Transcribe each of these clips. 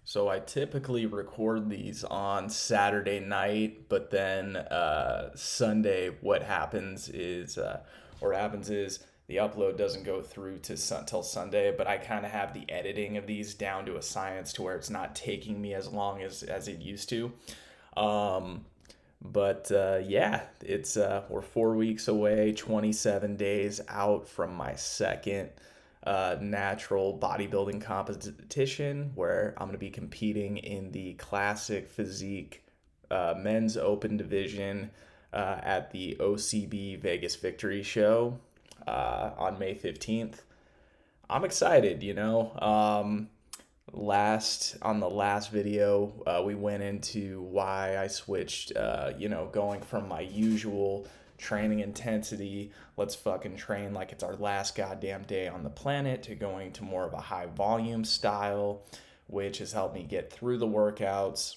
So I typically record these on Saturday night, but then Sunday, what happens is the upload doesn't go through till Sunday. But I kind of have the editing of these down to a science to where it's not taking me as long as it used to. Um, but yeah, it's we're 4 weeks away, 27 days out from my second natural bodybuilding competition where I'm going to be competing in the classic physique men's open division at the OCB Vegas Victory Show on May 15th. I'm excited, last on the last video we went into why I switched going from my usual training intensity, let's fucking train like it's our last goddamn day on the planet, to going to more of a high volume style, which has helped me get through the workouts,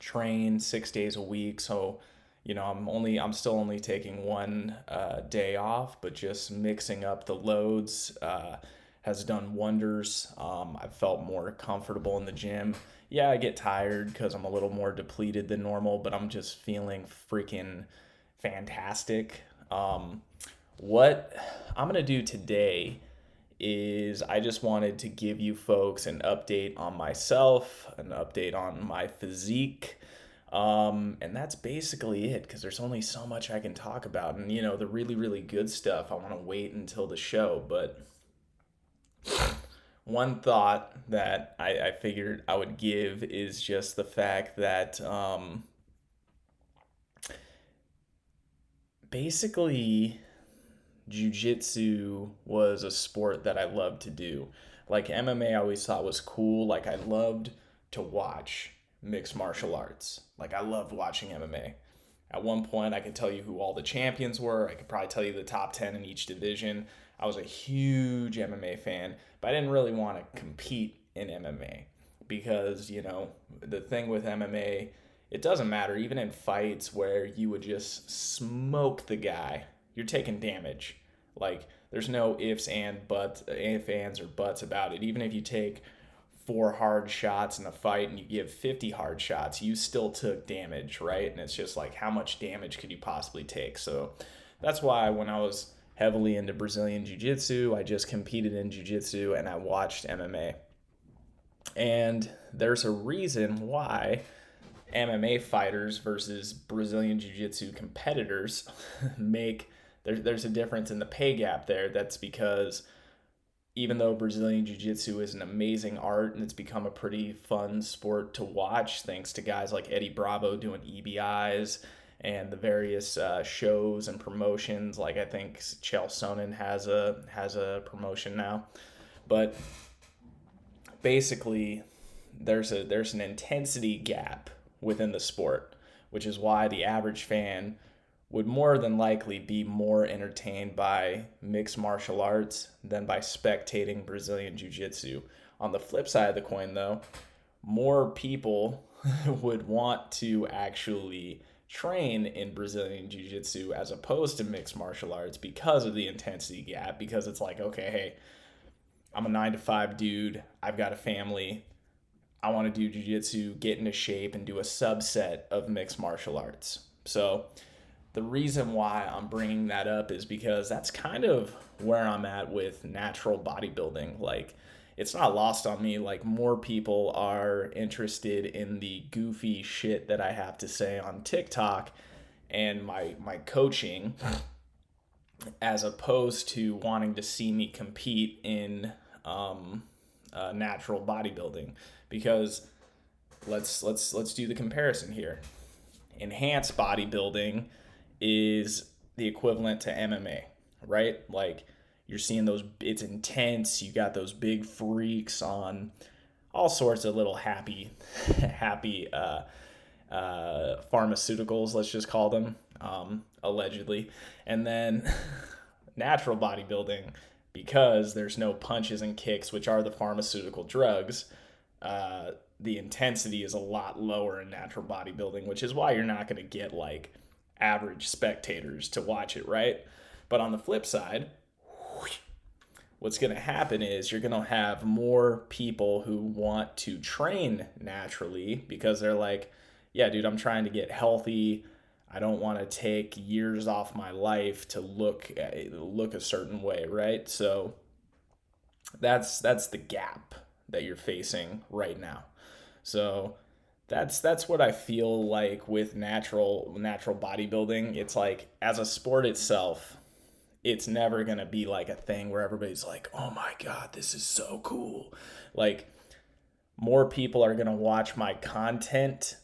train 6 days a week. So I'm still only taking one day off, but just mixing up the loads has done wonders. I've felt more comfortable in the gym. Yeah, I get tired because I'm a little more depleted than normal, but I'm just feeling freaking fantastic. What I'm going to do today is I just wanted to give you folks an update on myself, an update on my physique. And that's basically it, because there's only so much I can talk about. And, the really, really good stuff, I want to wait until the show. But one thought that I figured I would give is just the fact that basically jiu-jitsu was a sport that I loved to do. Like MMA, I always thought was cool. Like I loved to watch mixed martial arts. Like I loved watching MMA. At one point, I could tell you who all the champions were. I could probably tell you the top 10 in each division. I was a huge MMA fan, but I didn't really want to compete in MMA because, the thing with MMA, it doesn't matter. Even in fights where you would just smoke the guy, you're taking damage. Like, there's no if, ands, or buts about it. Even if you take 4 hard shots in a fight and you give 50 hard shots, you still took damage, right? And it's just like, how much damage could you possibly take? So that's why when I was heavily into Brazilian Jiu-Jitsu, I just competed in Jiu-Jitsu and I watched MMA. And there's a reason why MMA fighters versus Brazilian Jiu-Jitsu competitors there's a difference in the pay gap there. That's because even though Brazilian Jiu-Jitsu is an amazing art and it's become a pretty fun sport to watch, thanks to guys like Eddie Bravo doing EBIs and the various shows and promotions. Like I think Chael Sonnen has a promotion now, but basically there's an intensity gap within the sport, which is why the average fan would more than likely be more entertained by mixed martial arts than by spectating Brazilian Jiu-Jitsu. On the flip side of the coin, though, more people would want to actually train in Brazilian Jiu-Jitsu as opposed to mixed martial arts because of the intensity gap, because it's like, okay, hey, I'm a 9 to 5 dude, I've got a family, I want to do Jiu-Jitsu, get into shape, and do a subset of mixed martial arts. So the reason why I'm bringing that up is because that's kind of where I'm at with natural bodybuilding. Like, it's not lost on me. Like, more people are interested in the goofy shit that I have to say on TikTok and my coaching, as opposed to wanting to see me compete in natural bodybuilding. Because let's do the comparison here. Enhanced bodybuilding is the equivalent to MMA, right? Like, you're seeing those, it's intense. You got those big freaks on all sorts of little happy pharmaceuticals, let's just call them, allegedly. And then natural bodybuilding, because there's no punches and kicks, which are the pharmaceutical drugs, the intensity is a lot lower in natural bodybuilding, which is why you're not going to get like average spectators to watch it, right? But on the flip side, what's going to happen is you're going to have more people who want to train naturally because they're like, yeah, dude, I'm trying to get healthy. I don't want to take years off my life to look a certain way, right? So that's the gap that you're facing right now. So that's what I feel like with natural bodybuilding. It's like, as a sport itself, it's never going to be like a thing where everybody's like, "Oh my god, this is so cool." Like, more people are going to watch my content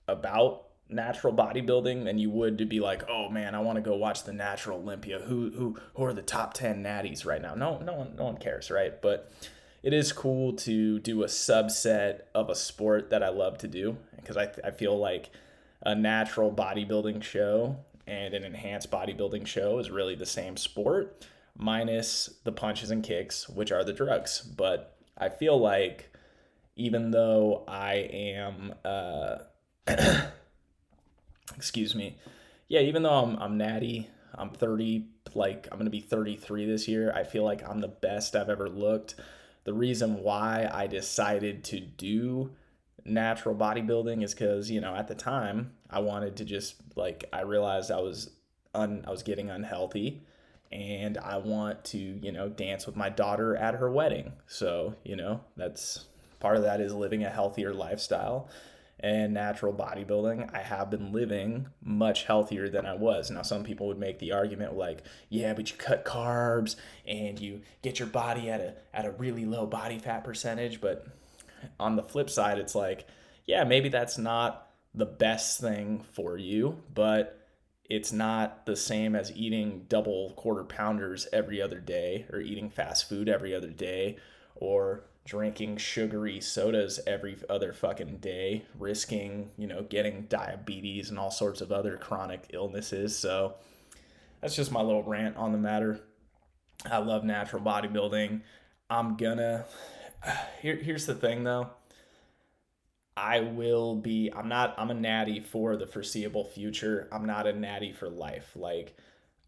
about natural bodybuilding than you would to be like, "Oh man, I want to go watch the Natural Olympia. Who are the top 10 natties right now?" No one cares, right? But it is cool to do a subset of a sport that I love to do, because I feel like a natural bodybuilding show and an enhanced bodybuilding show is really the same sport, minus the punches and kicks, which are the drugs. But I feel like, even though I am excuse me, yeah, even though I'm natty, I'm 30, like I'm gonna be 33 this year, I feel like I'm the best I've ever looked. The reason why I decided to do natural bodybuilding is because, at the time I wanted to just, like, I realized I was getting unhealthy, and I want to, dance with my daughter at her wedding. So, that's part of that, is living a healthier lifestyle. And natural bodybuilding, I have been living much healthier than I was. Now, some people would make the argument like, yeah, but you cut carbs and you get your body at a really low body fat percentage. But on the flip side, it's like, yeah, maybe that's not the best thing for you, but it's not the same as eating double quarter pounders every other day, or eating fast food every other day, or drinking sugary sodas every other fucking day, risking, getting diabetes and all sorts of other chronic illnesses. So that's just my little rant on the matter. I love natural bodybuilding. Here's the thing though. I'm a natty for the foreseeable future. I'm not a natty for life. Like,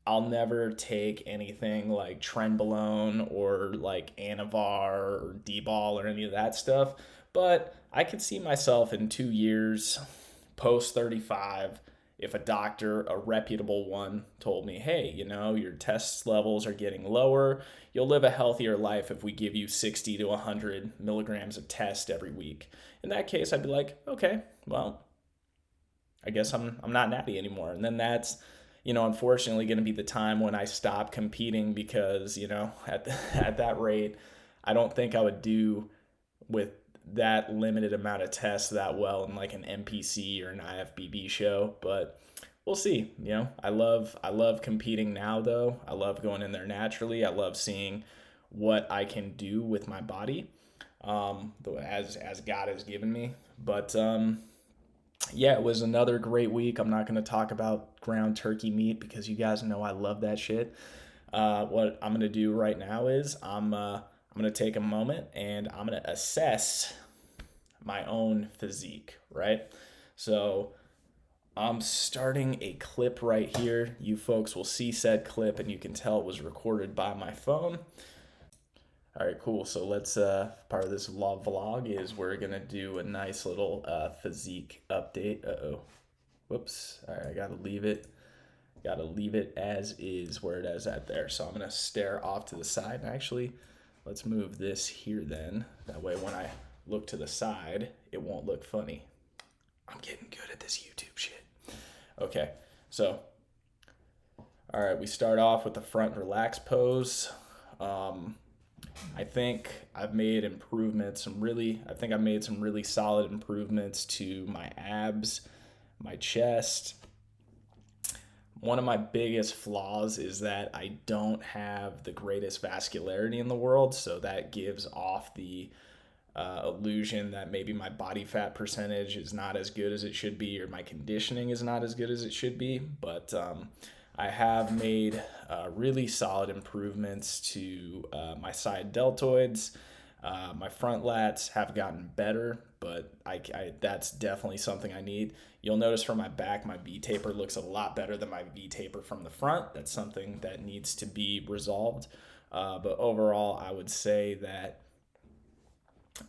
I'll never take anything like Trenbolone or like Anavar or D-Ball or any of that stuff. But I could see myself in 2 years, post 35, if a doctor, a reputable one, told me, hey, your test levels are getting lower. You'll live a healthier life if we give you 60 to 100 milligrams of test every week. In that case, I'd be like, okay, well, I guess I'm not natty anymore. And then that's, unfortunately going to be the time when I stop competing, because, at that rate, I don't think I would do with that limited amount of tests that well in like an NPC or an IFBB show. But we'll see. I love competing now though. I love going in there naturally. I love seeing what I can do with my body, as God has given me. But yeah, it was another great week. I'm not going to talk about ground turkey meat because you guys know I love that shit. What I'm going to do right now is I'm going to take a moment and I'm going to assess my own physique, right? So I'm starting a clip right here. You folks will see said clip and you can tell it was recorded by my phone. All right, cool. So let's, part of this vlog is we're going to do a nice little physique update. Whoops. All right, I got to leave it. Got to leave it as is, where it is at there. So I'm going to stare off to the side. And actually, let's move this here then. That way when I look to the side, it won't look funny. I'm getting good at this YouTube shit. Okay, so, all right, we start off with the front relax pose. I think I've made improvements, I think I've made some really solid improvements to my abs, my chest. One of my biggest flaws is that I don't have the greatest vascularity in the world, so that gives off the illusion that maybe my body fat percentage is not as good as it should be, or my conditioning is not as good as it should be. But I have made really solid improvements to my side deltoids. My front lats have gotten better, but that's definitely something I need. You'll notice from my back, my V-taper looks a lot better than my V-taper from the front. That's something that needs to be resolved. But overall, I would say that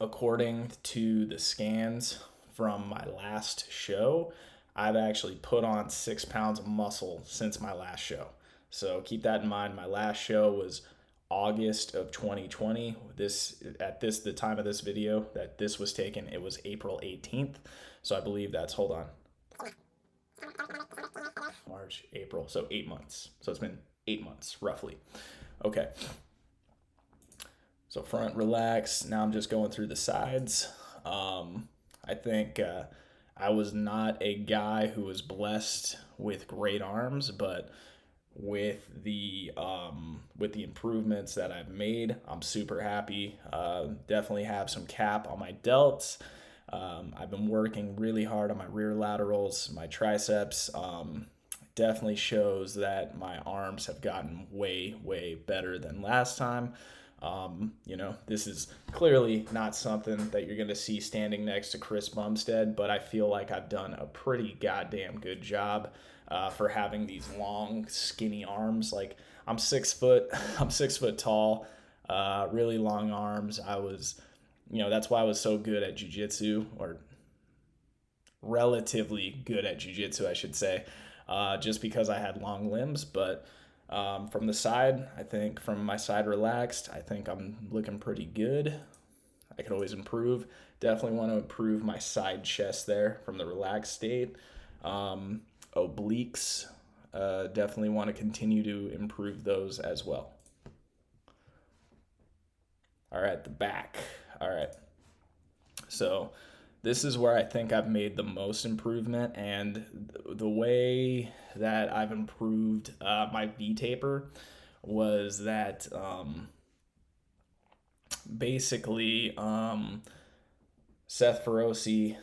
according to the scans from my last show, I've actually put on 6 pounds of muscle since my last show. So keep that in mind. My last show was August of 2020. The time of this video that this was taken, it was April 18th. So I believe that's, hold on, March, April, so 8 months. So it's been 8 months roughly. Okay. So front relaxed. Now I'm just going through the sides. I think I was not a guy who was blessed with great arms, but with the improvements that I've made, I'm super happy. Definitely have some cap on my delts. I've been working really hard on my rear laterals, my triceps. Definitely shows that my arms have gotten way better than last time. This is clearly not something that you're going to see standing next to Chris Bumstead, but I feel like I've done a pretty goddamn good job for having these long, skinny arms. Like, I'm 6 foot, I'm 6 foot tall, really long arms. That's why I was so good at jiu-jitsu, or relatively good at jiu-jitsu, I should say, just because I had long limbs. But from the side, I think from my side relaxed, I think I'm looking pretty good. I could always improve. Definitely want to improve my side chest there from the relaxed state. Obliques, definitely want to continue to improve those as well. All right, the back. All right. So this is where I think I've made the most improvement, and the way that I've improved my V-taper was that basically Seth Feroce,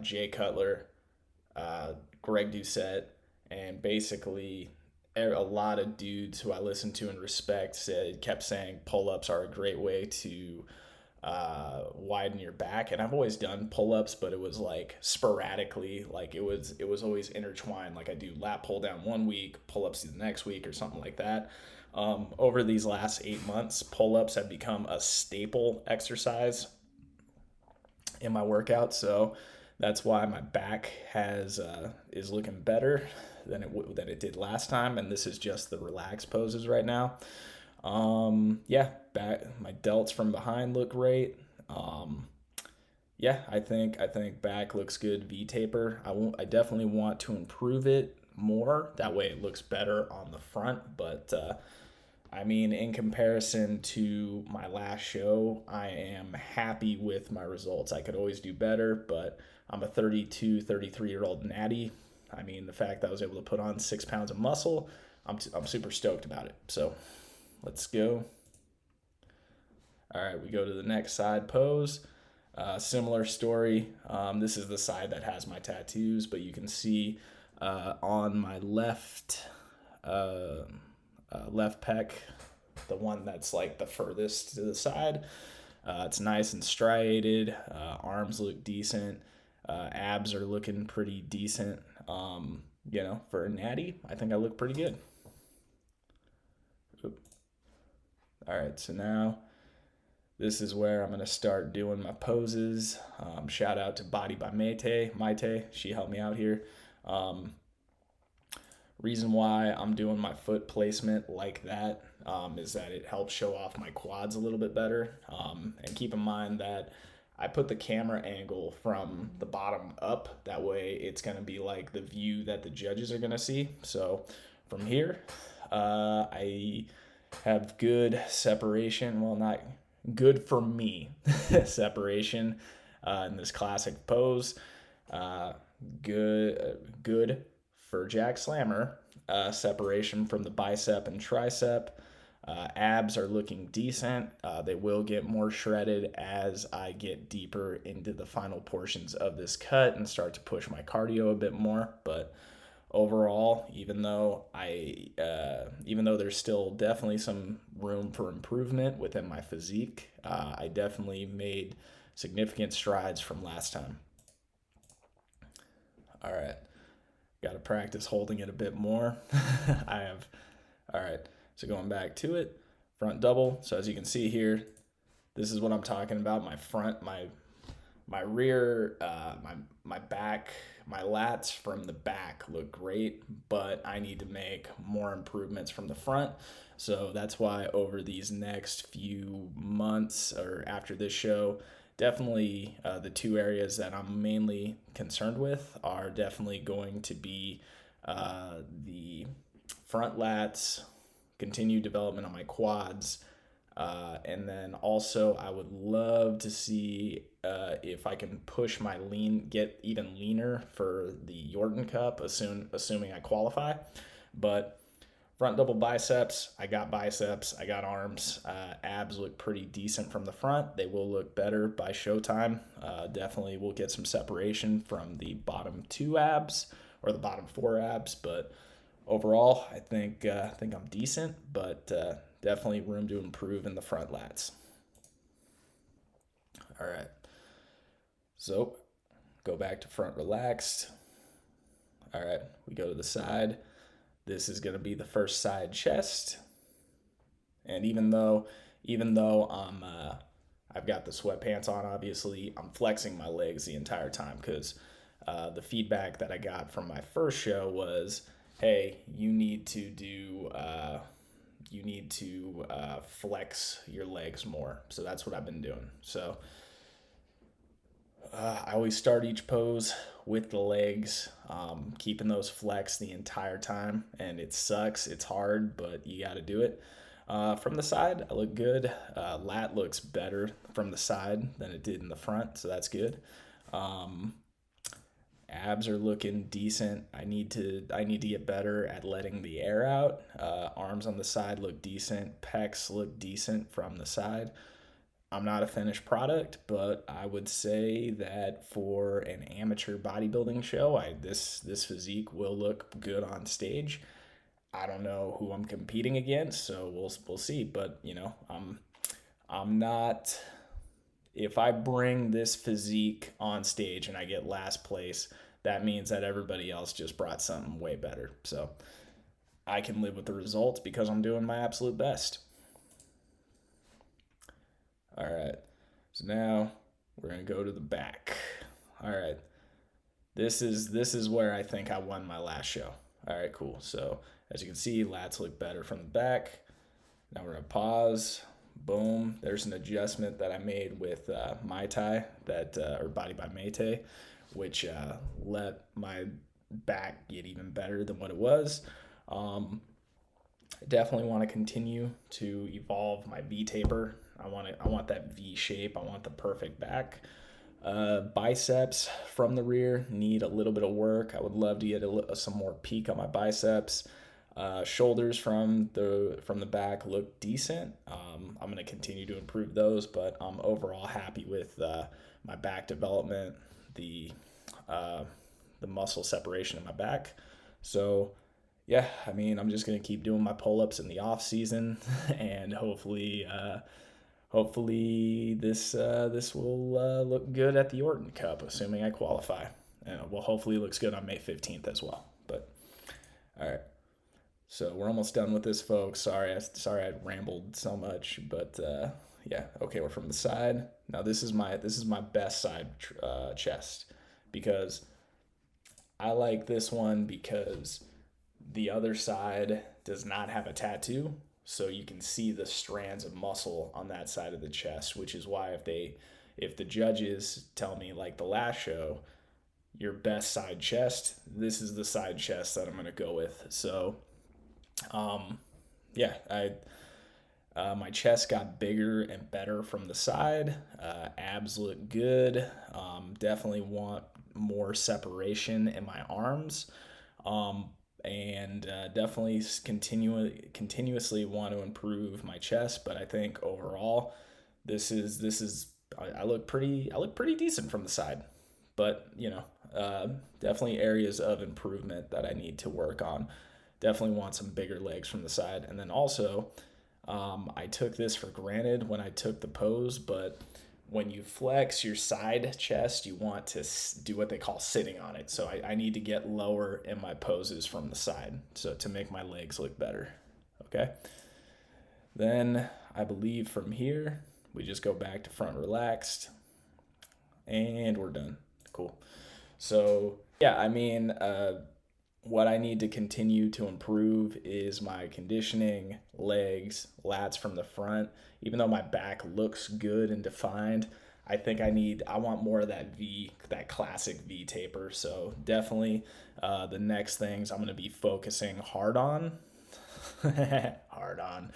Jay Cutler, Greg Doucette, and basically a lot of dudes who I listen to and respect kept saying pull-ups are a great way to widen your back. And I've always done pull-ups, but it was like sporadically. Like it was always intertwined. Like I do lat pull down one week, pull-ups the next week, or something like that. Over these last 8 months, pull-ups have become a staple exercise in my workout. So that's why my back is looking better than it did last time. And this is just the relaxed poses right now. Back, my delts from behind look great. I think back looks good. V-taper, I definitely want to improve it more. That way it looks better on the front. But in comparison to my last show, I am happy with my results. I could always do better, but I'm a 33-year-old Natty. The fact that I was able to put on 6 pounds of muscle, I'm super stoked about it. So let's go. All right, we go to the next side pose. Similar story. This is the side that has my tattoos, but you can see on my left pec, the one that's like the furthest to the side, it's nice and striated. Arms look decent. Abs are looking pretty decent. For a natty, I think I look pretty good. All right, so now this is where I'm going to start doing my poses. Shout out to Body by Maite. She helped me out here. Reason why I'm doing my foot placement like that is that it helps show off my quads a little bit better. And keep in mind that I put the camera angle from the bottom up. That way it's going to be like the view that the judges are going to see. So from here, I have good separation. Well, not good for me separation in this classic pose. Good for Jack Slammer. Separation from the bicep and tricep. Abs are looking decent. They will get more shredded as I get deeper into the final portions of this cut and start to push my cardio a bit more. But overall, even though there's still definitely some room for improvement within my physique, I definitely made significant strides from last time. All right, got to practice holding it a bit more. All right, So going back to it, front double. So as you can see here, this is what I'm talking about. My front, my rear, my back, my lats from the back look great, but I need to make more improvements from the front. So that's why over these next few months or after this show, definitely the two areas that I'm mainly concerned with are definitely going to be the front lats, continued development on my quads, and then also I would love to see if I can push my lean, get even leaner for the Yorton Cup, assuming I qualify. But front double biceps, I got biceps, I got arms. Abs look pretty decent from the front. They will look better by showtime. Definitely will get some separation from the bottom 2 abs or the bottom 4 abs, but overall, I think I'm decent, but definitely room to improve in the front lats. All right. So go back to front relaxed. All right, we go to the side. This is going to be the first side chest. And even though I've got the sweatpants on, obviously, I'm flexing my legs the entire time because the feedback that I got from my first show was, hey, you need to flex your legs more. So that's what I've been doing. So I always start each pose with the legs, keeping those flexed the entire time, and it sucks. It's hard, but you got to do it. From the side, I look good. Lat looks better from the side than it did in the front, so that's good. Abs are looking decent. I need to get better at letting the air out. Arms on the side look decent. Pecs look decent from the side. I'm not a finished product, but I would say that for an amateur bodybuilding show, this physique will look good on stage. I don't know who I'm competing against, so we'll see. But I'm not. If I bring this physique on stage and I get last place, that means that everybody else just brought something way better. So I can live with the results because I'm doing my absolute best. All right, so now we're gonna go to the back. All right, this is where I think I won my last show. All right, cool. So as you can see, lats look better from the back. Now we're gonna pause. Boom. There's an adjustment that I made with Mai Tai or Body by Mayte, which let my back get even better than what it was. I definitely want to continue to evolve my V taper. I want that V shape. I want the perfect back. Biceps from the rear need a little bit of work. I would love to get some more peak on my biceps. Shoulders from the back look decent. I'm going to continue to improve those, but I'm overall happy with my back development, the muscle separation in my back. So yeah, I mean, I'm just going to keep doing my pull-ups in the off season, and hopefully this will look good at the Yorton Cup, assuming I qualify. And well, hopefully it looks good on May 15th as well. But all right. So we're almost done with this, folks. Sorry I rambled so much, but yeah. Okay, we're from the side. Now this is my best side chest, because I like this one because the other side does not have a tattoo, so you can see the strands of muscle on that side of the chest, which is why if the judges tell me, like the last show, your best side chest, this is the side chest that I'm going to go with. So yeah, my chest got bigger and better from the side. Abs look good. Definitely want more separation in my arms. And definitely continuously want to improve my chest. But I think overall, I look pretty decent from the side. But definitely areas of improvement that I need to work on. Definitely want some bigger legs from the side. And then also, I took this for granted when I took the pose, but when you flex your side chest, you want to do what they call sitting on it. So I need to get lower in my poses from the side, so to make my legs look better. Okay. Then I believe from here, we just go back to front relaxed and we're done. Cool. So, yeah, I mean, what I need to continue to improve is my conditioning, legs, lats from the front. Even though my back looks good and defined, I want more of that that classic V taper. So definitely the next things I'm going to be focusing hard on, hard on,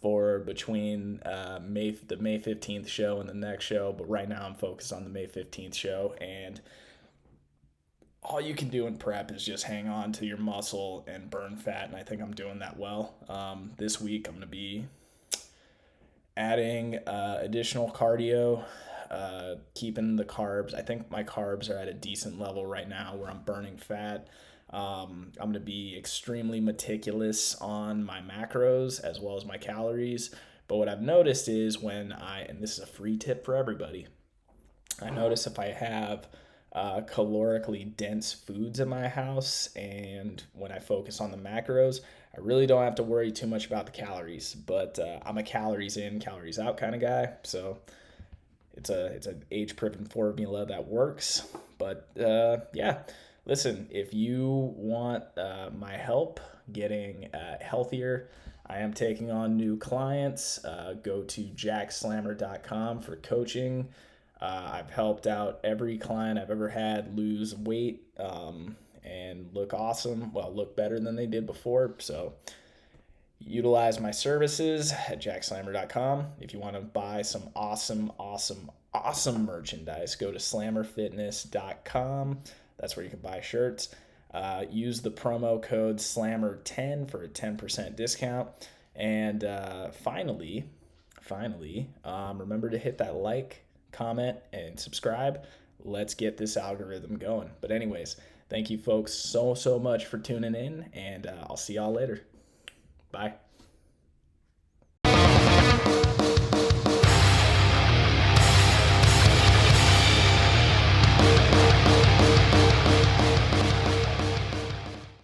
for between the May 15th show and the next show. But right now I'm focused on the May 15th show, and all you can do in prep is just hang on to your muscle and burn fat, and I think I'm doing that well. This week I'm going to be adding additional cardio, keeping the carbs. I think my carbs are at a decent level right now where I'm burning fat. I'm going to be extremely meticulous on my macros as well as my calories. But what I've noticed is and this is a free tip for everybody, I notice if I have calorically dense foods in my house, and when I focus on the macros, I really don't have to worry too much about the calories. But I'm a calories in, calories out kind of guy, so it's an age-driven formula that works. But yeah, listen, if you want my help getting healthier, I am taking on new clients. Go to jackslammer.com for coaching. I've helped out every client I've ever had lose weight and look awesome. Well, look better than they did before. So utilize my services at jackslammer.com. If you want to buy some awesome, awesome, awesome merchandise, go to slammerfitness.com. That's where you can buy shirts. Use the promo code SLAMMER10 for a 10% discount. And finally, remember to hit that like, comment, and subscribe. Let's get this algorithm going. But anyways, thank you folks so much for tuning in, and I'll see y'all later. Bye.